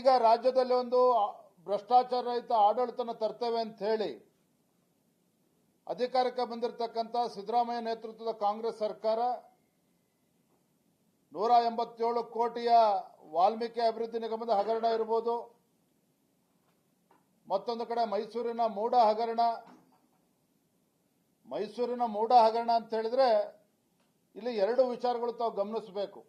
ಈಗ ರಾಜ್ಯದಲ್ಲಿ ಒಂದು ಭ್ರಷ್ಟಾಚಾರ ರಹಿತ ಆಡಳಿತನ ತರ್ತೇವೆ ಅಂತ ಹೇಳಿ ಅಧಿಕಾರಕ್ಕೆ ಬಂದಿರತಕ್ಕಂಥ ಸಿದ್ದರಾಮಯ್ಯ ನೇತೃತ್ವದ ಕಾಂಗ್ರೆಸ್ ಸರ್ಕಾರ 187 ಕೋಟಿಯ ವಾಲ್ಮೀಕಿ ಅಭಿವೃದ್ಧಿ ನಿಗಮದ ಹಗರಣ ಇರಬಹುದು, ಮತ್ತೊಂದು ಕಡೆ ಮೈಸೂರಿನ ಮೂಡ ಹಗರಣ ಅಂತ ಹೇಳಿದ್ರೆ ಇಲ್ಲಿ ಎರಡು ವಿಚಾರಗಳು ತಾವು ಗಮನಿಸಬೇಕು.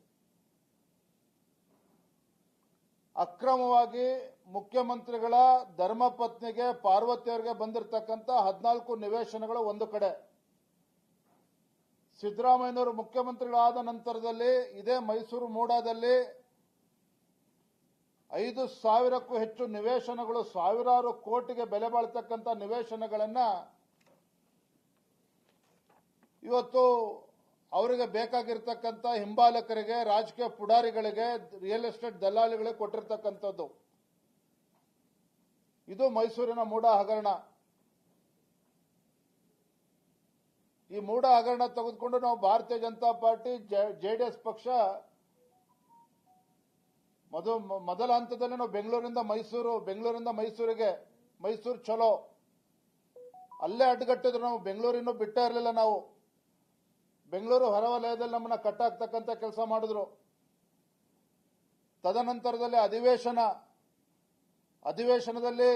ಅಕ್ರಮವಾಗಿ ಮುಖ್ಯಮಂತ್ರಿಗಳ ಧರ್ಮಪತ್ನಿಗೆ ಪಾರ್ವತಿಯವರಿಗೆ ಬಂದಿರತಕ್ಕಂಥ 14 ನಿವೇಶನಗಳು ಒಂದು ಕಡೆ, ಸಿದ್ದರಾಮಯ್ಯನವರು ಮುಖ್ಯಮಂತ್ರಿಗಳಾದ ನಂತರದಲ್ಲಿ ಇದೇ ಮೈಸೂರು ಮೂಡಾದಲ್ಲಿ 5,000ಕ್ಕೂ ಹೆಚ್ಚು ನಿವೇಶನಗಳು, ಸಾವಿರಾರು ಕೋಟಿಗೆ ಬೆಲೆ ಬಾಳ್ತಕ್ಕಂಥ ನಿವೇಶನಗಳನ್ನ ಇವತ್ತು ಅವರಿಗೆ ಬೇಕಾಗಿರ್ತಕ್ಕಂಥ ಹಿಂಬಾಲಕರಿಗೆ, ರಾಜಕೀಯ ಪುಡಾರಿಗಳಿಗೆ, ರಿಯಲ್ ಎಸ್ಟೇಟ್ ದಲ್ಲಾಳಿಗಳಿಗೆ ಕೊಟ್ಟಿರ್ತಕ್ಕಂಥದ್ದು. ಇದು ಮೈಸೂರಿನ ಮೂಡ ಹಗರಣ. ಈ ಮೂಡ ಹಗರಣ ತೆಗೆದುಕೊಂಡು ನಾವು ಭಾರತೀಯ ಜನತಾ ಪಾರ್ಟಿ ಜೆಡಿಎಸ್ ಪಕ್ಷ ಮೊದಲ ಹಂತದಲ್ಲಿ ನಾವು ಬೆಂಗಳೂರಿಂದ ಮೈಸೂರಿಗೆ ಮೈಸೂರು ಚಲೋ ಅಲ್ಲೇ ಅಡ್ಡಗಟ್ಟಿದ್ರು. ನಾವು ಬೆಂಗಳೂರಿನೂ ಬಿಟ್ಟೇ ಇರಲಿಲ್ಲ. ನಾವು ಬೆಂಗಳೂರು ಹೊರವಲಯದಲ್ಲಿ ನಮ್ಮನ್ನ ಕಟ್ಟಾಕ್ತಕ್ಕಂಥ ಕೆಲಸ ಮಾಡಿದ್ರು. ತದನಂತರದಲ್ಲಿ ಅಧಿವೇಶನದಲ್ಲಿ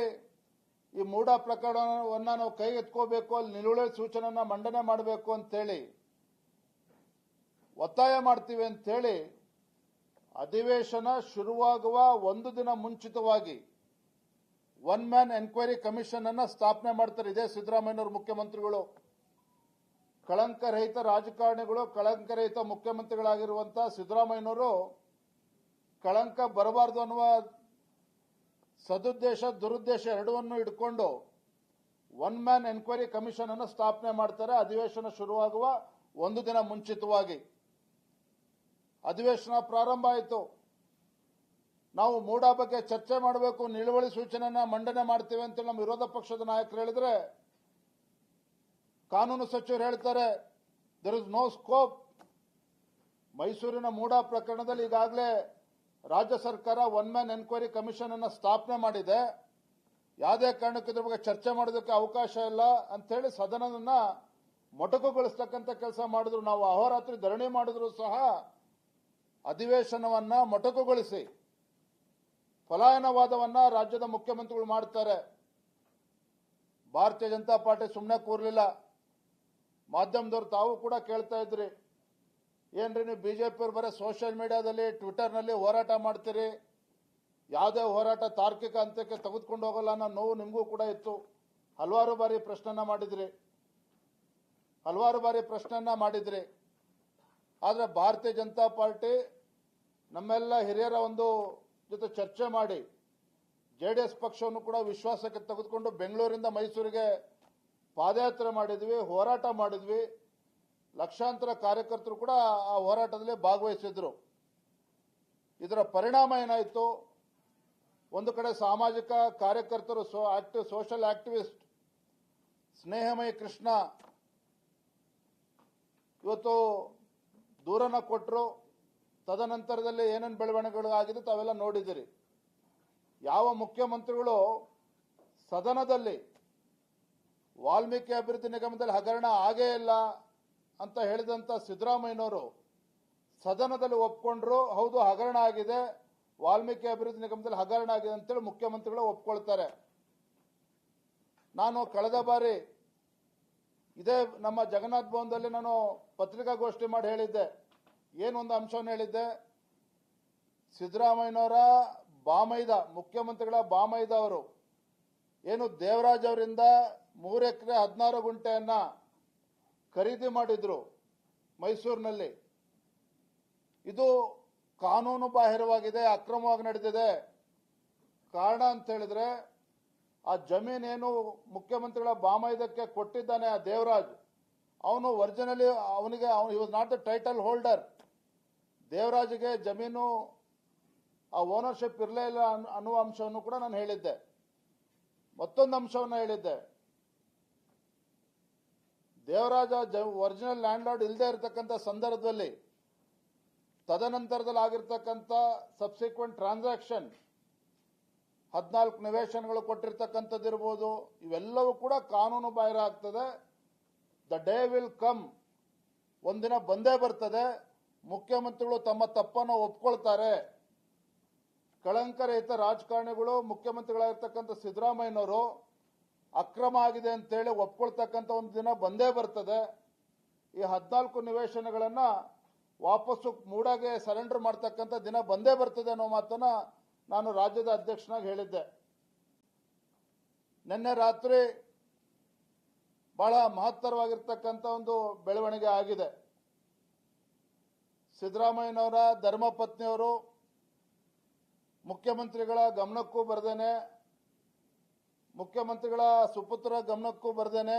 ಈ ಮೂಡ ಪ್ರಕರಣವನ್ನ ನಾವು ಕೈಗೆತ್ಕೋಬೇಕು, ಅಲ್ಲಿ ನಿಲುವಳಿ ಸೂಚನೆಯನ್ನ ಮಂಡನೆ ಮಾಡಬೇಕು ಅಂತೇಳಿ ಒತ್ತಾಯ ಮಾಡ್ತೀವಿ ಅಂತೇಳಿ ಅಧಿವೇಶನ ಶುರುವಾಗುವ ಒಂದು ದಿನ ಮುಂಚಿತವಾಗಿ ಒನ್ ಮ್ಯಾನ್ ಎನ್ಕ್ವೈರಿ ಕಮಿಷನ್ ಅನ್ನ ಸ್ಥಾಪನೆ ಮಾಡ್ತಾರೆ. ಇದೇ ಸಿದ್ದರಾಮಯ್ಯನವರು ಮುಖ್ಯಮಂತ್ರಿಗಳು, ಕಳಂಕರಹಿತ ರಾಜಕಾರಣಿಗಳು, ಕಳಂಕರಹಿತ ಮುಖ್ಯಮಂತ್ರಿಗಳಾಗಿರುವಂತಹ ಸಿದ್ದರಾಮಯ್ಯನವರು ಕಳಂಕ ಬರಬಾರದು ಅನ್ನುವ ಸದುದ್ದೇಶ ದುರುದ್ದೇಶ ಎರಡನ್ನೂ ಇಟ್ಕೊಂಡು ಒನ್ ಮ್ಯಾನ್ ಎನ್ಕ್ವೈರಿ ಕಮಿಷನ್ ಅನ್ನು ಸ್ಥಾಪನೆ ಮಾಡ್ತಾರೆ. ಅಧಿವೇಶನ ಶುರುವಾಗುವ ಒಂದು ದಿನ ಮುಂಚಿತವಾಗಿ ಅಧಿವೇಶನ ಪ್ರಾರಂಭ ಆಯಿತು. ನಾವು ಮೂಡ ಬಗ್ಗೆ ಚರ್ಚೆ ಮಾಡಬೇಕು, ನಿಲುವಳಿ ಸೂಚನೆಯನ್ನ ಮಂಡನೆ ಮಾಡ್ತೇವೆ ಅಂತ ನಮ್ಮ ವಿರೋಧ ಪಕ್ಷದ ನಾಯಕರು ಹೇಳಿದ್ರೆ, ಕಾನೂನು ಸಚಿವರು ಹೇಳ್ತಾರೆ ದೇರ್ ಇಸ್ ನೋ ಸ್ಕೋಪ್. ಮೈಸೂರಿನ ಮೂಡ ಪ್ರಕರಣದಲ್ಲಿ ಈಗಾಗಲೇ ರಾಜ್ಯ ಸರ್ಕಾರ ಒನ್ ಮ್ಯಾನ್ ಎನ್ಕ್ವೈರಿ ಕಮಿಷನ್ ಅನ್ನು ಸ್ಥಾಪನೆ ಮಾಡಿದೆ, ಯಾವುದೇ ಕಾರಣಕ್ಕೂ ಇದ್ರ ಬಗ್ಗೆ ಚರ್ಚೆ ಮಾಡೋದಕ್ಕೆ ಅವಕಾಶ ಇಲ್ಲ ಅಂತ ಹೇಳಿ ಸದನವನ್ನ ಮೊಟಕುಗೊಳಿಸ್ತಕ್ಕಂಥ ಕೆಲಸ ಮಾಡಿದ್ರು. ನಾವು ಅಹೋರಾತ್ರಿ ಧರಣಿ ಮಾಡಿದ್ರು ಸಹ ಅಧಿವೇಶನವನ್ನ ಮೊಟಕುಗೊಳಿಸಿ ಪಲಾಯನವಾದವನ್ನ ರಾಜ್ಯದ ಮುಖ್ಯಮಂತ್ರಿಗಳು ಮಾಡ್ತಾರೆ. ಭಾರತೀಯ ಜನತಾ ಪಾರ್ಟಿ ಸುಮ್ಮನೆ ಕೂರ್ಲಿಲ್ಲ. ಮಾಧ್ಯಮದವರು ತಾವು ಕೂಡ ಕೇಳ್ತಾ ಇದ್ರಿ, ಏನ್ರಿ ನೀವು ಬಿಜೆಪಿಯವರು ಬರೀ ಸೋಷಿಯಲ್ ಮೀಡಿಯಾದಲ್ಲಿ ಟ್ವಿಟರ್ನಲ್ಲಿ ಹೋರಾಟ ಮಾಡ್ತೀರಿ, ಯಾವುದೇ ಹೋರಾಟ ತಾರ್ಕಿಕ ಹಂತಕ್ಕೆ ತೆಗೆದುಕೊಂಡು ಹೋಗಲ್ಲ ಅನ್ನೋ ನೋವು ನಿಮಗೂ ಕೂಡ ಇತ್ತು. ಹಲವಾರು ಬಾರಿ ಪ್ರಶ್ನೆಯನ್ನ ಮಾಡಿದ್ರಿ. ಆದರೆ ಭಾರತೀಯ ಜನತಾ ಪಾರ್ಟಿ ನಮ್ಮೆಲ್ಲ ಹಿರಿಯರ ಒಂದು ಜೊತೆ ಚರ್ಚೆ ಮಾಡಿ ಜೆಡಿಎಸ್ ಪಕ್ಷವನ್ನು ಕೂಡ ವಿಶ್ವಾಸಕ್ಕೆ ತೆಗೆದುಕೊಂಡು ಬೆಂಗಳೂರಿಂದ ಮೈಸೂರಿಗೆ ಪಾದಯಾತ್ರೆ ಮಾಡಿದ್ವಿ, ಹೋರಾಟ ಮಾಡಿದ್ವಿ. ಲಕ್ಷಾಂತರ ಕಾರ್ಯಕರ್ತರು ಕೂಡ ಆ ಹೋರಾಟದಲ್ಲಿ ಭಾಗವಹಿಸಿದ್ರು. ಇದರ ಪರಿಣಾಮ ಏನಾಯಿತು? ಒಂದು ಕಡೆ ಸಾಮಾಜಿಕ ಕಾರ್ಯಕರ್ತರು, ಸೋಷಿಯಲ್ ಆಕ್ಟಿವಿಸ್ಟ್ ಸ್ನೇಹಮಯಿ ಕೃಷ್ಣ ಇವತ್ತು ದೂರನ ಕೊಟ್ಟರು. ತದನಂತರದಲ್ಲಿ ಏನೇನು ಬೆಳವಣಿಗೆಗಳು ಆಗಿದೆ ತಾವೆಲ್ಲ ನೋಡಿದಿರಿ. ಯಾವ ಮುಖ್ಯಮಂತ್ರಿಗಳು ಸದನದಲ್ಲಿ ವಾಲ್ಮೀಕಿ ಅಭಿವೃದ್ಧಿ ನಿಗಮದಲ್ಲಿ ಹಗರಣ ಆಗೇ ಇಲ್ಲ ಅಂತ ಹೇಳಿದಂತ ಸಿದ್ದರಾಮಯ್ಯನವರು ಸದನದಲ್ಲಿ ಒಪ್ಕೊಂಡ್ರು, ಹೌದು ಹಗರಣ ಆಗಿದೆ, ವಾಲ್ಮೀಕಿ ಅಭಿವೃದ್ಧಿ ನಿಗಮದಲ್ಲಿ ಹಗರಣ ಆಗಿದೆ ಅಂತೇಳಿ ಮುಖ್ಯಮಂತ್ರಿಗಳು ಒಪ್ಕೊಳ್ತಾರೆ. ನಾನು ಕಳೆದ ಬಾರಿ ಇದೇ ನಮ್ಮ ಜಗನ್ನಾಥ ಭವನದಲ್ಲಿ ನಾನು ಪತ್ರಿಕಾಗೋಷ್ಠಿ ಮಾಡಿ ಹೇಳಿದ್ದೆ. ಏನೊಂದು ಅಂಶವನ್ನು ಹೇಳಿದ್ದೆ, ಸಿದ್ದರಾಮಯ್ಯನವರ ಮುಖ್ಯಮಂತ್ರಿಗಳ ಬಾಮೈದ ಅವರು ಏನು ದೇವರಾಜ್ ಅವರಿಂದ 3 ಎಕರೆ 16 ಗುಂಟೆಯನ್ನ ಖರೀದಿ ಮಾಡಿದ್ರು ಮೈಸೂರಿನಲ್ಲಿ. ಇದು ಕಾನೂನು ಬಾಹಿರವಾಗಿದೆ, ಅಕ್ರಮವಾಗಿ ನಡೆದಿದೆ. ಕಾರಣ ಅಂತ ಹೇಳಿದ್ರೆ ಆ ಜಮೀನೇನು ಮುಖ್ಯಮಂತ್ರಿಗಳ ಬಾಮೈದಕ್ಕೆ ಕೊಟ್ಟಿದ್ದಾನೆ ಆ ದೇವರಾಜ್, ಅವನು ಒರಿಜಿನಲಿ ಅವನಿಗೆ he was not the title holder. ದೇವರಾಜ್ಗೆ ಜಮೀನು ಆ ಓನರ್ಶಿಪ್ ಇರಲೇ ಇಲ್ಲ ಅನ್ನುವ ಅಂಶವನ್ನು ಕೂಡ ನಾನು ಹೇಳಿದ್ದೆ. ಮತ್ತೊಂದು ಅಂಶವನ್ನು ಹೇಳಿದ್ದೆ, ದೇವರಾಜ ಒರಿಜಿನಲ್ ಲ್ಯಾಂಡ್ ಲಾರ್ಡ್ ಇಲ್ಲದೆ ಇರತಕ್ಕಂಥ ಸಂದರ್ಭದಲ್ಲಿ ತದನಂತರದಲ್ಲಿ ಆಗಿರ್ತಕ್ಕಂಥ ಸಬ್ಸಿಕ್ವೆಂಟ್ ಟ್ರಾನ್ಸಾಕ್ಷನ್ 14 ನಿವೇಶನಗಳು ಕೊಟ್ಟಿರ್ತಕ್ಕಂಥದ್ದಿರ್ಬೋದು, ಇವೆಲ್ಲವೂ ಕೂಡ ಕಾನೂನು ಬಾಹಿರ ಆಗ್ತದೆ. ದ ಡೇ ವಿಲ್ ಕಮ್, ಒಂದಿನ ಬಂದೇ ಬರ್ತದೆ, ಮುಖ್ಯಮಂತ್ರಿಗಳು ತಮ್ಮ ತಪ್ಪನ್ನು ಒಪ್ಕೊಳ್ತಾರೆ. ಕಳಂಕರಹಿತ ರಾಜಕಾರಣಿಗಳು ಮುಖ್ಯಮಂತ್ರಿಗಳಾಗಿರ್ತಕ್ಕಂಥ ಸಿದ್ದರಾಮಯ್ಯನವರು ಅಕ್ರಮ ಆಗಿದೆ ಅಂತೇಳಿ ಒಪ್ಕೊಳ್ತಕ್ಕಂಥ ಒಂದು ದಿನ ಬಂದೇ ಬರ್ತದೆ. ಈ 14 ನಿವೇಶನಗಳನ್ನ ವಾಪಸ್ಸು ಮೂಡಾಗೆ ಸರೆಂಡರ್ ಮಾಡ್ತಕ್ಕಂಥ ದಿನ ಬಂದೇ ಬರ್ತದೆ ಅನ್ನೋ ಮಾತನ್ನ ನಾನು ರಾಜ್ಯದ ಅಧ್ಯಕ್ಷನಾಗಿ ಹೇಳಿದ್ದೆ. ನಿನ್ನೆ ರಾತ್ರಿ ಬಹಳ ಮಹತ್ತರವಾಗಿರ್ತಕ್ಕಂಥ ಒಂದು ಬೆಳವಣಿಗೆ ಆಗಿದೆ. ಸಿದ್ದರಾಮಯ್ಯನವರ ಧರ್ಮಪತ್ನಿಯವರು ಮುಖ್ಯಮಂತ್ರಿಗಳ ಗಮನಕ್ಕೂ ಬರ್ದೇನೆ, ಮುಖ್ಯಮಂತ್ರಿಗಳ ಸುಪುತ್ರ ಗಮನಕ್ಕೂ ಬರ್ದೇನೆ,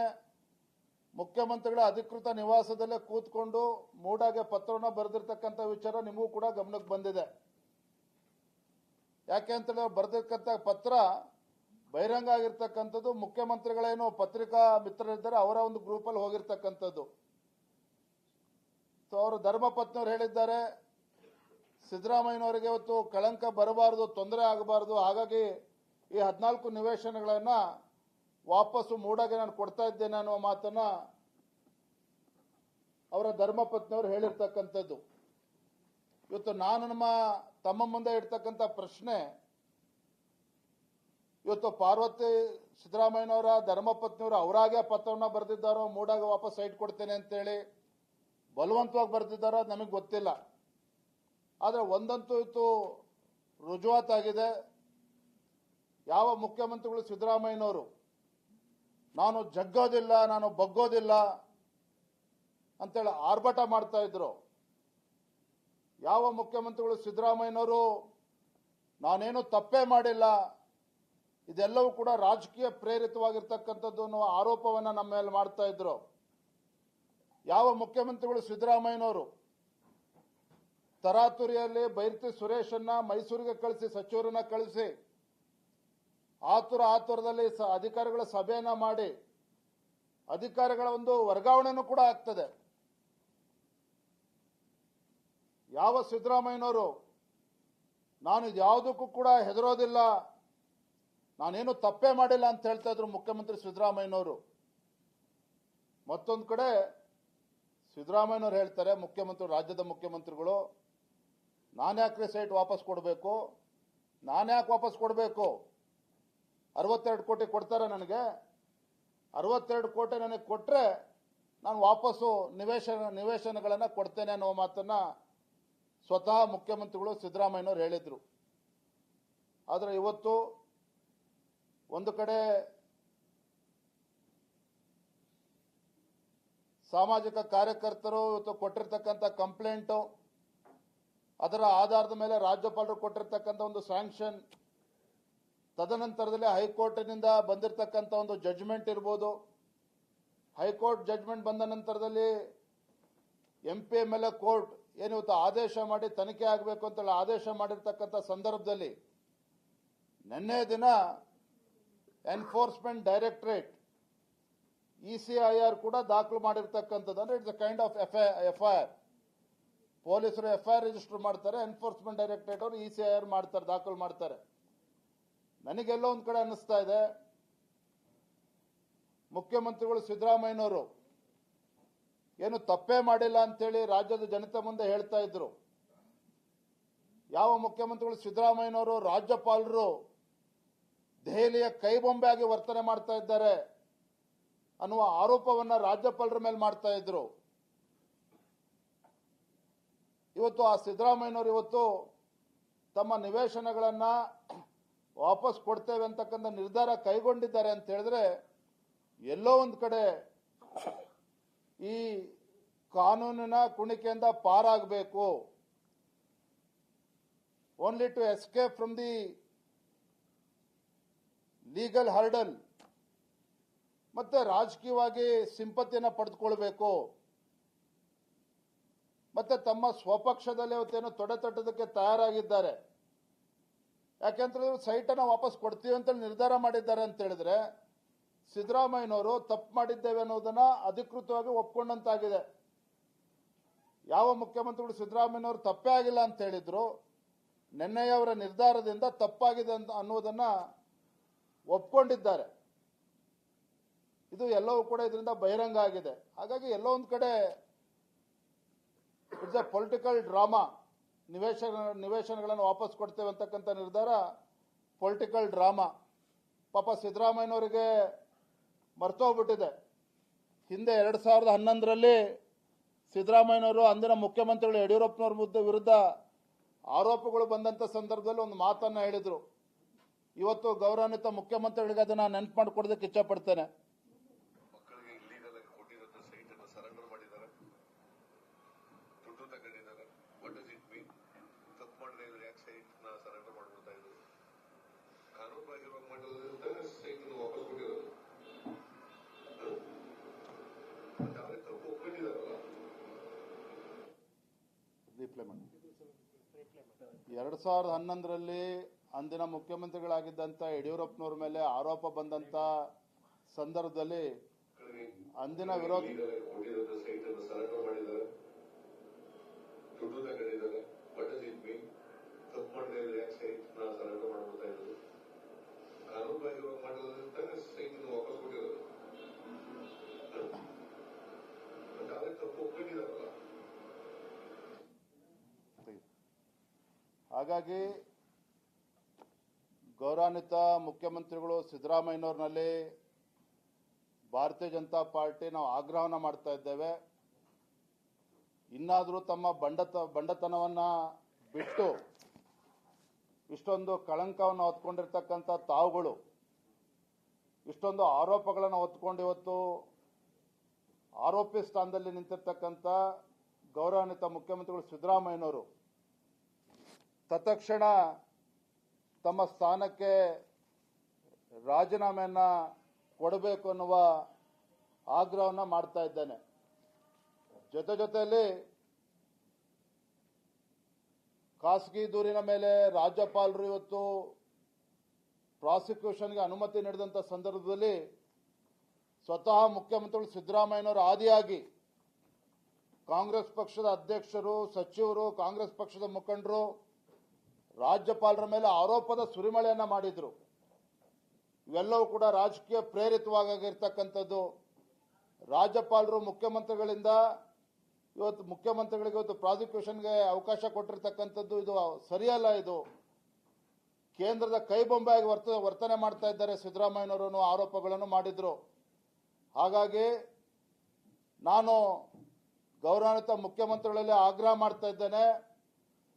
ಮುಖ್ಯಮಂತ್ರಿಗಳ ಅಧಿಕೃತ ನಿವಾಸದಲ್ಲೇ ಕೂತ್ಕೊಂಡು ಮೂಡಾಗೆ ಪತ್ರವನ್ನು ಬರೆದಿರ್ತಕ್ಕಂಥ ವಿಚಾರ ನಿಮಗೂ ಕೂಡ ಗಮನಕ್ಕೆ ಬಂದಿದೆ. ಯಾಕೆ ಅಂತೇಳಿ ಬರೆದಿರ್ತಕ್ಕಂಥ ಪತ್ರ ಬಹಿರಂಗ ಆಗಿರ್ತಕ್ಕಂಥದ್ದು, ಮುಖ್ಯಮಂತ್ರಿಗಳೇನು ಪತ್ರಿಕಾ ಮಿತ್ರರಿದ್ದಾರೆ ಅವರ ಒಂದು ಗ್ರೂಪಲ್ಲಿ ಹೋಗಿರ್ತಕ್ಕಂಥದ್ದು. ಸೊ ಅವರು ಧರ್ಮಪತ್ನಿಯವರು ಹೇಳಿದ್ದಾರೆ, ಸಿದ್ದರಾಮಯ್ಯನವರಿಗೆ ಇವತ್ತು ಕಳಂಕ ಬರಬಾರದು, ತೊಂದರೆ ಆಗಬಾರದು, ಹಾಗಾಗಿ ಈ 14 ನಿವೇಶನಗಳನ್ನ ವಾಪಸ್ಸು ಮೂಡಾಗೆ ನಾನು ಕೊಡ್ತಾ ಇದ್ದೇನೆ ಅನ್ನುವ ಮಾತನ್ನ ಅವರ ಧರ್ಮಪತ್ನಿಯವರು ಹೇಳಿರ್ತಕ್ಕಂಥದ್ದು. ಇವತ್ತು ನಾನು ನಮ್ಮ ತಮ್ಮ ಮುಂದೆ ಇಡ್ತಕ್ಕಂಥ ಪ್ರಶ್ನೆ, ಇವತ್ತು ಪಾರ್ವತಿ ಸಿದ್ದರಾಮಯ್ಯನವರ ಧರ್ಮಪತ್ನಿಯವರು ಅವರಾಗೆ ಪತ್ರವನ್ನು ಬರೆದಿದ್ದಾರೋ ಮೂಡಾಗೆ ವಾಪಸ್ ಸೈಟ್ ಕೊಡ್ತೇನೆ ಅಂತೇಳಿ ಬಲವಂತವಾಗಿ ಬರೆದಿದ್ದಾರೋ ನಮಗೆ ಗೊತ್ತಿಲ್ಲ. ಆದರೆ ಒಂದಂತೂ ಇವತ್ತು ರುಜುವಾತಾಗಿದೆ, ಯಾವ ಮುಖ್ಯಮಂತ್ರಿಗಳು ಸಿದ್ದರಾಮಯ್ಯನವರು ನಾನು ಜಗ್ಗೋದಿಲ್ಲ, ನಾನು ಬಗ್ಗೋದಿಲ್ಲ ಅಂತೇಳಿ ಆರ್ಭಟ ಮಾಡ್ತಾ ಇದ್ರು, ಯಾವ ಮುಖ್ಯಮಂತ್ರಿಗಳು ಸಿದ್ದರಾಮಯ್ಯನವರು ನಾನೇನು ತಪ್ಪೇ ಮಾಡಿಲ್ಲ, ಇದೆಲ್ಲವೂ ಕೂಡ ರಾಜಕೀಯ ಪ್ರೇರಿತವಾಗಿರ್ತಕ್ಕಂಥದ್ದು ಅನ್ನುವ ಆರೋಪವನ್ನು ನಮ್ಮ ಮೇಲೆ ಮಾಡ್ತಾ ಇದ್ರು, ಯಾವ ಮುಖ್ಯಮಂತ್ರಿಗಳು ಸಿದ್ದರಾಮಯ್ಯನವರು ತರಾತುರಿಯಲ್ಲಿ ಬೈರತಿ ಸುರೇಶನ್ನ ಮೈಸೂರಿಗೆ ಕಳಿಸಿ, ಸಚಿವರನ್ನ ಕಳಿಸಿ, ಆತುರದಲ್ಲಿ ಅಧಿಕಾರಿಗಳ ಸಭೆಯನ್ನ ಮಾಡಿ ಅಧಿಕಾರಿಗಳ ಒಂದು ವರ್ಗಾವಣೆನೂ ಕೂಡ ಆಗ್ತದೆ. ಯಾವ ಸಿದ್ದರಾಮಯ್ಯನವರು ನಾನು ಇದ್ಯಾವುದಕ್ಕೂ ಕೂಡ ಹೆದರೋದಿಲ್ಲ, ನಾನೇನು ತಪ್ಪೇ ಮಾಡಿಲ್ಲ ಅಂತ ಹೇಳ್ತಾ ಇದ್ರು ಮುಖ್ಯಮಂತ್ರಿ ಸಿದ್ದರಾಮಯ್ಯನವರು. ಮತ್ತೊಂದು ಕಡೆ ಸಿದ್ದರಾಮಯ್ಯನವರು ಹೇಳ್ತಾರೆ, ಮುಖ್ಯಮಂತ್ರಿ ರಾಜ್ಯದ ಮುಖ್ಯಮಂತ್ರಿಗಳು, ನಾನ್ಯಾಕ್ರೆ ಸೈಟ್ ವಾಪಸ್ ಕೊಡಬೇಕು, ನಾನ್ಯಾಕೆ ವಾಪಸ್ ಕೊಡಬೇಕು, 62 ಕೋಟಿ ಕೊಡ್ತಾರೆ ನನಗೆ, 62 ಕೋಟಿ ನನಗೆ ಕೊಟ್ಟರೆ ನಾನು ವಾಪಸ್ಸು ನಿವೇಶನಗಳನ್ನು ಕೊಡ್ತೇನೆ ಅನ್ನೋ ಮಾತನ್ನ ಸ್ವತಃ ಮುಖ್ಯಮಂತ್ರಿಗಳು ಸಿದ್ದರಾಮಯ್ಯನವರು ಹೇಳಿದ್ರು. ಆದರೆ ಇವತ್ತು ಒಂದು ಕಡೆ ಸಾಮಾಜಿಕ ಕಾರ್ಯಕರ್ತರು ಇವತ್ತು ಕೊಟ್ಟಿರ್ತಕ್ಕಂಥ ಕಂಪ್ಲೇಂಟು, ಅದರ ಆಧಾರದ ಮೇಲೆ ರಾಜ್ಯಪಾಲರು ಕೊಟ್ಟಿರ್ತಕ್ಕಂಥ ಒಂದು ಸ್ಯಾಂಕ್ಷನ್, ತದನಂತರದಲ್ಲಿ ಹೈಕೋರ್ಟ್ನಿಂದ ಬಂದಿರತಕ್ಕಂಥ ಒಂದು ಜಡ್ಜ್ಮೆಂಟ್ ಇರ್ಬೋದು, ಹೈಕೋರ್ಟ್ ಜಡ್ಜ್ಮೆಂಟ್ ಬಂದ ನಂತರದಲ್ಲಿ MP MLA ಕೋರ್ಟ್ ಏನಿವತ್ತು ಆದೇಶ ಮಾಡಿ ತನಿಖೆ ಆಗಬೇಕು ಅಂತೇಳಿ ಆದೇಶ ಮಾಡಿರ್ತಕ್ಕಂಥ ಸಂದರ್ಭದಲ್ಲಿ ನಿನ್ನೆ ದಿನ ಎನ್ಫೋರ್ಸ್ಮೆಂಟ್ ಡೈರೆಕ್ಟರೇಟ್ ECIR ಕೂಡ ದಾಖಲು ಮಾಡಿರ್ತಕ್ಕಂಥದ್ದು. ಅಂದ್ರೆ it's a kind of FIR. ಪೊಲೀಸರು FIR ರಿಜಿಸ್ಟರ್ ಮಾಡ್ತಾರೆ, ಎನ್ಫೋರ್ಸ್ಮೆಂಟ್ ಡೈರೆಕ್ಟರೇಟ್ ಅವರು ECIR ಮಾಡ್ತಾರೆ, ದಾಖಲು ಮಾಡ್ತಾರೆ. ನನಗೆಲ್ಲೋ ಒಂದ್ ಕಡೆ ಅನ್ನಿಸ್ತಾ ಇದೆ, ಮುಖ್ಯಮಂತ್ರಿಗಳು ಸಿದ್ದರಾಮಯ್ಯನವರು ಏನು ತಪ್ಪೇ ಮಾಡಿಲ್ಲ ಅಂತೇಳಿ ರಾಜ್ಯದ ಜನತೆ ಮುಂದೆ ಹೇಳ್ತಾ ಇದ್ರು, ಯಾವ ಮುಖ್ಯಮಂತ್ರಿಗಳು ಸಿದ್ದರಾಮಯ್ಯನವರು ರಾಜ್ಯಪಾಲರು ದೆಹಲಿಯ ಕೈಬೊಂಬೆ ಆಗಿ ವರ್ತನೆ ಮಾಡ್ತಾ ಇದ್ದಾರೆ ಅನ್ನುವ ಆರೋಪವನ್ನ ರಾಜ್ಯಪಾಲರ ಮೇಲೆ ಮಾಡ್ತಾ ಇದ್ರು. ಇವತ್ತು ಆ ಸಿದ್ದರಾಮಯ್ಯನವರು ಇವತ್ತು ತಮ್ಮ ನಿವೇಶನಗಳನ್ನ ವಾಪಸ್ ಕೊಡ್ತೇವೆ ಅಂತಕ್ಕಂಥ ನಿರ್ಧಾರ ಕೈಗೊಂಡಿದ್ದಾರೆ ಅಂತ ಹೇಳಿದ್ರೆ, ಎಲ್ಲೋ ಒಂದು ಕಡೆ ಈ ಕಾನೂನಿನ ಕುಣಿಕೆಯಿಂದ ಪಾರಾಗಬೇಕು, only to escape from the legal hurdle, ಮತ್ತೆ ರಾಜಕೀಯವಾಗಿ ಸಿಂಪತಿಯನ್ನು ಪಡೆದುಕೊಳ್ಬೇಕು, ಮತ್ತೆ ತಮ್ಮ ಸ್ವಪಕ್ಷದಲ್ಲಿ ಇವತ್ತೇನು ತೊಡೆತಟ್ಟೋದಕ್ಕೆ ತಯಾರಾಗಿದ್ದಾರೆ. ಯಾಕೆಂತಂದ್ರೆ ಸೈಟ್ ಅನ್ನ ವಾಪಸ್ ಕೊಡ್ತೀವಿ ಅಂತ ನಿರ್ಧಾರ ಮಾಡಿದ್ದಾರೆ ಅಂತ ಹೇಳಿದ್ರೆ, ಸಿದ್ದರಾಮಯ್ಯನವರು ತಪ್ಪು ಮಾಡಿದ್ದೇವೆ ಅನ್ನೋದನ್ನ ಅಧಿಕೃತವಾಗಿ ಒಪ್ಕೊಂಡಂತಾಗಿದೆ. ಯಾವ ಮುಖ್ಯಮಂತ್ರಿಗಳು ಸಿದ್ದರಾಮಯ್ಯನವರು ತಪ್ಪೇ ಆಗಿಲ್ಲ ಅಂತ ಹೇಳಿದ್ರು, ನಿನ್ನೆಯವರ ನಿರ್ಧಾರದಿಂದ ತಪ್ಪಾಗಿದೆ ಅಂತ ಅನ್ನುವುದನ್ನ ಒಪ್ಕೊಂಡಿದ್ದಾರೆ. ಇದು ಎಲ್ಲವೂ ಕೂಡ ಇದರಿಂದ ಬಹಿರಂಗ ಆಗಿದೆ. ಹಾಗಾಗಿ ಎಲ್ಲೋ ಒಂದು ಕಡೆ ಇಟ್ಸ್ ಎ ಪೊಲಿಟಿಕಲ್ ಡ್ರಾಮಾ. ನಿವೇಶನಗಳನ್ನು ವಾಪಸ್ ಕೊಡ್ತೇವೆ ಅಂತಕ್ಕಂಥ ನಿರ್ಧಾರ ಪೊಲಿಟಿಕಲ್ ಡ್ರಾಮಾ. ಪಾಪ ಸಿದ್ದರಾಮಯ್ಯನವರಿಗೆ ಮರ್ತೋಗ್ಬಿಟ್ಟಿದೆ. ಹಿಂದೆ 2011ರಲ್ಲಿ ಸಿದ್ದರಾಮಯ್ಯನವರು ಅಂದಿನ ಮುಖ್ಯಮಂತ್ರಿಗಳು ಯಡಿಯೂರಪ್ಪನವ್ರ ವಿರುದ್ಧ ಆರೋಪಗಳು ಬಂದಂಥ ಸಂದರ್ಭದಲ್ಲಿ ಒಂದು ಮಾತನ್ನ ಹೇಳಿದ್ರು. ಇವತ್ತು ಗೌರವಾನ್ವಿತ ಮುಖ್ಯಮಂತ್ರಿಗಳಿಗೆ ಅದನ್ನ ನೆನಪು ಮಾಡಿಕೊಡೋದಕ್ಕೆ ಇಚ್ಛಪಡ್ತೇನೆ. ಮಕ್ಕಳಿಗೆ ಇಲ್ಲಿಗಲ್ ಕೊಟ್ಟಿರೋ ಸೈಟ್ ಅನ್ನು ಸರೆಂಡರ್ ಮಾಡಿದ್ದಾರೆ, ದುಡ್ಡು ತಗೊಂಡಿದ್ದಾರೆ. What does it mean? ತಪ್ಪು ಮಾಡಿದ್ರೆ ಯಾಕೆ ಸೈಟ್ ನ ಸರೆಂಡರ್ ಮಾಡ್ಬಿಡ್ತಾ ಇದ್ರು? ಕಾನೂನು ಬಾಹಿರವಾಗಿ ಮಾಡಿದ್ರೆ ಸೈಟ್ ವಾಪಸ್ ಕೊಟ್ಟಿರೋದು. ಯಾರೇ ತಪ್ಪು ಒಪ್ಕೊಂಡಿದಾರಲ್ಲ, 2011ರಲ್ಲಿ ಅಂದಿನ ಮುಖ್ಯಮಂತ್ರಿಗಳಾಗಿದ್ದಂಥ ಯಡಿಯೂರಪ್ಪನವ್ರ ಮೇಲೆ ಆರೋಪ ಬಂದಂತ ಸಂದರ್ಭದಲ್ಲಿ ಅಂದಿನ ವಿರೋಧ ಕೊಟ್ಟಿರೋ ಸೈಟ್ ಅನ್ನು ಸರೆಂಡರ್ ಮಾಡಿದ್ದಾರೆ, ದುಡ್ಡು ತಗೊಂಡಿದ್ದಾರೆ. What does it mean? ತಪ್ಪು ಮಾಡಿದ್ರೆ ಯಾಕೆ ಸೈಟ್ ನ ಸರೆಂಡರ್ ಮಾಡ್ಬಿಡ್ತಾ ಇದ್ರು? ಕಾನೂನು ಬಾಹಿರವಾಗಿ ಮಾಡಿದ್ರೆ ಸೈಟ್ ವಾಪಸ್ ಕೊಟ್ಟಿರೋದು. ಯಾರೇ ತಪ್ಪು ಒಪ್ಕೊಂಡಿದಾರಲ್ಲ. ಹಾಗಾಗಿ ಗೌರವಾನ್ವಿತ ಮುಖ್ಯಮಂತ್ರಿಗಳು ಸಿದ್ದರಾಮಯ್ಯನವ್ರನಲ್ಲಿ ಭಾರತೀಯ ಜನತಾ ಪಾರ್ಟಿ ನಾವು ಆಗ್ರಹವನ್ನು ಮಾಡ್ತಾ ಇದ್ದೇವೆ. ಇನ್ನಾದರೂ ತಮ್ಮ ಬಂಡತನವನ್ನ ಬಿಟ್ಟು ಇಷ್ಟೊಂದು ಕಳಂಕವನ್ನು ಹೊತ್ಕೊಂಡಿರ್ತಕ್ಕಂಥ ತಾವುಗಳು ಇಷ್ಟೊಂದು ಆರೋಪಗಳನ್ನು ಹೊತ್ಕೊಂಡು ಇವತ್ತು ಆರೋಪಿ ಸ್ಥಾನದಲ್ಲಿ ನಿಂತಿರ್ತಕ್ಕಂಥ ಗೌರವಾನ್ವಿತ ಮುಖ್ಯಮಂತ್ರಿಗಳು ಸಿದ್ದರಾಮಯ್ಯನವರು ತತ್ಕ್ಷಣ ತಮ್ಮ ಸ್ಥಾನಕ್ಕೆ ರಾಜೀನಾಮೆಯನ್ನ ಕೊಡಬೇಕು ಅನ್ನುವ ಆಗ್ರಹವನ್ನು ಮಾಡ್ತಾ ಇದ್ದೇನೆ. ಜೊತೆಯಲ್ಲಿ ಖಾಸಗಿ ದೂರಿನ ಮೇಲೆ ರಾಜ್ಯಪಾಲರು ಇವತ್ತು ಪ್ರಾಸಿಕ್ಯೂಷನ್ಗೆ ಅನುಮತಿ ನೀಡಿದಂಥ ಸಂದರ್ಭದಲ್ಲಿ ಸ್ವತಃ ಮುಖ್ಯಮಂತ್ರಿಗಳು ಸಿದ್ದರಾಮಯ್ಯನವರು ಆದಿಯಾಗಿ ಕಾಂಗ್ರೆಸ್ ಪಕ್ಷದ ಅಧ್ಯಕ್ಷರು, ಸಚಿವರು, ಕಾಂಗ್ರೆಸ್ ಪಕ್ಷದ ಮುಖಂಡರು ರಾಜ್ಯಪಾಲರ ಮೇಲೆ ಆರೋಪದ ಸುರಿಮಳೆಯನ್ನ ಮಾಡಿದ್ರು. ಇವೆಲ್ಲವೂ ಕೂಡ ರಾಜಕೀಯ ಪ್ರೇರಿತವಾಗಿರ್ತಕ್ಕಂಥದ್ದು. ರಾಜ್ಯಪಾಲರು ಮುಖ್ಯಮಂತ್ರಿಗಳಿಂದ ಮುಖ್ಯಮಂತ್ರಿಗಳಿಗೆ ಇವತ್ತು ಪ್ರಾಸಿಕ್ಯೂಷನ್ಗೆ ಅವಕಾಶ ಕೊಟ್ಟಿರ್ತಕ್ಕಂಥದ್ದು ಇದು ಸರಿಯಲ್ಲ. ಇದು ಕೇಂದ್ರದ ಕೈಬೊಂಬೆಯಾಗಿ ವರ್ತನೆ ಮಾಡ್ತಾ ಇದ್ದಾರೆ ಸಿದ್ದರಾಮಯ್ಯನವರು ಆರೋಪಗಳನ್ನು ಮಾಡಿದ್ರು. ಹಾಗಾಗಿ ನಾನು ಗೌರವಾನ್ವಿತ ಮುಖ್ಯಮಂತ್ರಿಗಳಲ್ಲಿ ಆಗ್ರಹ ಮಾಡ್ತಾ ಇದ್ದೇನೆ,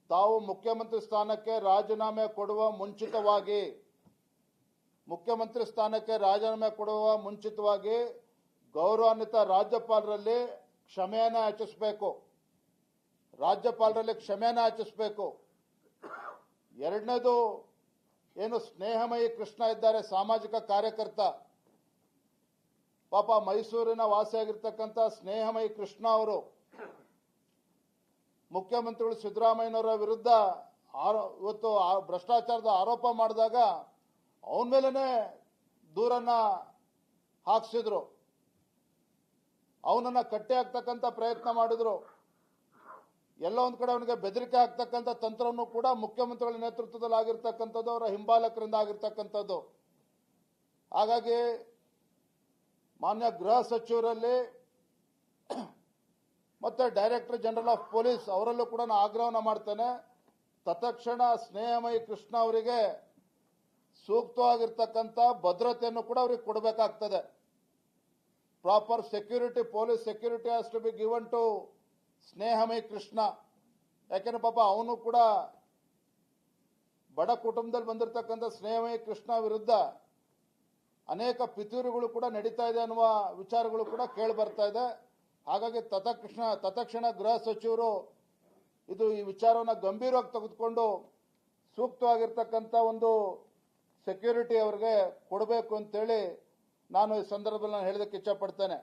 ತಾವು ಮುಖ್ಯಮಂತ್ರಿ ಸ್ಥಾನಕ್ಕೆ ರಾಜೀನಾಮೆ ಕೊಡುವ ಮುಂಚಿತವಾಗಿ ಗೌರವಾನ್ವಿತ ರಾಜ್ಯಪಾಲರಲ್ಲಿ ಕ್ಷಮೆಯನ್ನು ಯಾಚಿಸಬೇಕು. ಎರಡನೇದು, ಏನು ಸ್ನೇಹಮಯಿ ಕೃಷ್ಣ ಇದ್ದಾರೆ, ಸಾಮಾಜಿಕ ಕಾರ್ಯಕರ್ತ, ಪಾಪ ಮೈಸೂರಿನ ವಾಸಿಯಾಗಿರ್ತಕ್ಕಂಥ ಸ್ನೇಹಮಯಿ ಕೃಷ್ಣ ಅವರು ಮುಖ್ಯಮಂತ್ರಿಗಳು ಸಿದ್ದರಾಮಯ್ಯನವರ ವಿರುದ್ಧ ಇವತ್ತು ಭ್ರಷ್ಟಾಚಾರದ ಆರೋಪ ಮಾಡಿದಾಗ ಅವನ ಮೇಲೇನೆ ದೂರನ್ನ ಹಾಕಿಸಿದ್ರು, ಅವನನ್ನ ಕಟ್ಟಿ ಹಾಕ್ತಕ್ಕಂಥ ಪ್ರಯತ್ನ ಮಾಡಿದ್ರು. ಎಲ್ಲ ಒಂದ್ ಕಡೆ ಅವನಿಗೆ ಬೆದರಿಕೆ ಹಾಕ್ತಕ್ಕಂಥ ತಂತ್ರವನ್ನು ಕೂಡ ಮುಖ್ಯಮಂತ್ರಿಗಳ ನೇತೃತ್ವದಲ್ಲಿ ಆಗಿರ್ತಕ್ಕಂಥದ್ದು, ಅವರ ಹಿಂಬಾಲಕರಿಂದ ಆಗಿರ್ತಕ್ಕಂಥದ್ದು. ಹಾಗಾಗಿ ಮಾನ್ಯ ಗೃಹ ಸಚಿವರಲ್ಲಿ ಮತ್ತೆ ಡೈರೆಕ್ಟರ್ ಜನರಲ್ ಆಫ್ ಪೊಲೀಸ್ ಅವರಲ್ಲೂ ಕೂಡ ನಾನು ಆಗ್ರಹವನ್ನು ಮಾಡ್ತೇನೆ, ತತ್ಕ್ಷಣ ಸ್ನೇಹಮಯಿ ಕೃಷ್ಣ ಅವರಿಗೆ ಸೂಕ್ತವಾಗಿರ್ತಕ್ಕಂಥ ಭದ್ರತೆಯನ್ನು ಕೂಡ ಅವರಿಗೆ ಕೊಡಬೇಕಾಗ್ತದೆ. Proper security, police security has to be given to Snehamayi Krishna. ಯಾಕೆಂದ್ರೆ ಪಾಪ ಅವನು ಕೂಡ ಬಡ ಕುಟುಂಬದಲ್ಲಿ ಬಂದಿರತಕ್ಕಂಥ ಸ್ನೇಹಮಯಿ ಕೃಷ್ಣ ವಿರುದ್ಧ ಅನೇಕ ಪಿತೂರಿಗಳು ಕೂಡ ನಡೀತಾ ಇದೆ ಅನ್ನುವ ವಿಚಾರಗಳು ಕೂಡ ಕೇಳಿ ಬರ್ತಾ ಇದೆ. ಹಾಗಾಗಿ ತತ್ಕ್ಷಣ ಗೃಹ ಸಚಿವರು ಈ ವಿಚಾರವನ್ನು ಗಂಭೀರವಾಗಿ ತೆಗೆದುಕೊಂಡು ಸೂಕ್ತವಾಗಿರ್ತಕ್ಕಂಥ ಒಂದು ಸೆಕ್ಯೂರಿಟಿ ಅವರಿಗೆ ಕೊಡಬೇಕು ಅಂತೇಳಿ ನಾನು ಈ ಸಂದರ್ಭದಲ್ಲಿ ಹೇಳೋದಕ್ಕೆ ಇಚ್ಛಪಡ್ತೇನೆ.